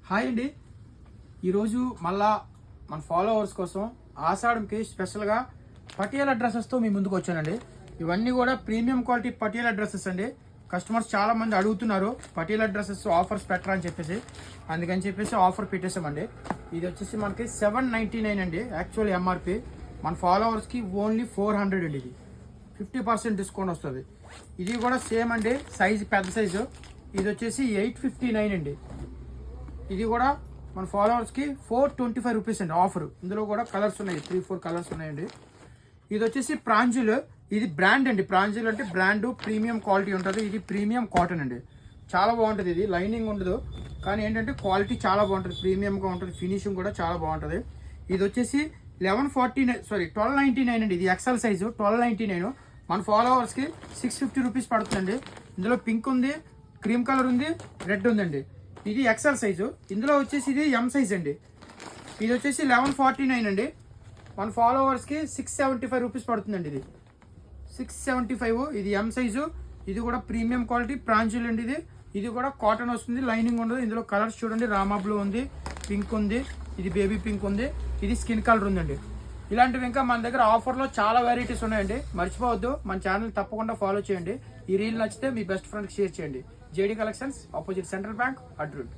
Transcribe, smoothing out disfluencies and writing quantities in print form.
Hi అండి. ఈరోజు మళ్ళా మన ఫాలోవర్స్ కోసం ఆషాఢంకి స్పెషల్గా పటియాలా డ్రెస్సెస్తో మీ ముందుకు వచ్చానండి. ఇవన్నీ కూడా ప్రీమియం క్వాలిటీ పటియాలా డ్రెస్సెస్ అండి. కస్టమర్స్ చాలా మంది అడుగుతున్నారు పటియాలా డ్రెస్సెస్ ఆఫర్స్ పెట్టరా అని చెప్పేసి, అందుకని చెప్పేసి ఆఫర్ పెట్టేసామండి. ఇది వచ్చేసి మనకి 799 అండి యాక్చువల్ ఎంఆర్పి. మన ఫాలోవర్స్కి ఓన్లీ 400 అండి. ఇది 50% డిస్కౌంట్ వస్తుంది. ఇది కూడా సేమ్ అండి, సైజు పెద్ద సైజు. ఇది వచ్చేసి 859 అండి. ఇది కూడా మన ఫాలోవర్స్కి 425 రూపీస్ అండి ఆఫర్. ఇందులో కూడా కలర్స్ ఉన్నాయి, 3-4 కలర్స్ ఉన్నాయండి. ఇది వచ్చేసి ప్రాంజుల్. ఇది బ్రాండ్ అండి. ప్రాంజుల్ అంటే బ్రాండ్, ప్రీమియం క్వాలిటీ ఉంటుంది. ఇది ప్రీమియం కాటన్ అండి, చాలా బాగుంటుంది. ఇది లైనింగ్ ఉండదు, కానీ ఏంటంటే క్వాలిటీ చాలా బాగుంటుంది, ప్రీమియంగా ఉంటుంది, ఫినిషింగ్ కూడా చాలా బాగుంటుంది. ఇది వచ్చేసి 1299 అండి. ఇది ఎక్సెల్ సైజు 1299. మన ఫాలోవర్స్కి 650 రూపీస్ పడుతుందండి. ఇందులో పింక్ ఉంది, క్రీమ్ కలర్ ఉంది, రెడ్ ఉందండి. ఇది ఎక్సెల్ సైజు. ఇందులో వచ్చేసి ఇది ఎం సైజ్ అండి. ఇది వచ్చేసి 1149 అండి. మన ఫాలోవర్స్కి 675 రూపీస్ పడుతుందండి. ఇది 675. ఇది ఎం సైజు. ఇది కూడా ప్రీమియం క్వాలిటీ ప్రాంజుల్ అండి. ఇది కూడా కాటన్ వస్తుంది, లైనింగ్ ఉండదు. ఇందులో కలర్స్ చూడండి, రామా బ్లూ ఉంది, పింక్ ఉంది, ఇది బేబీ పింక్ ఉంది, ఇది స్కిన్ కలర్ ఉందండి. ఇలాంటివి ఇంకా మన దగ్గర ఆఫర్లో చాలా వెరైటీస్ ఉన్నాయండి. మర్చిపోవద్దు, మన ఛానల్ తప్పకుండా ఫాలో చేయండి. ఈ రీల్ నచ్చితే మీ బెస్ట్ ఫ్రెండ్కి షేర్ చేయండి. JD collections, opposite central bank, అడ్రూట్.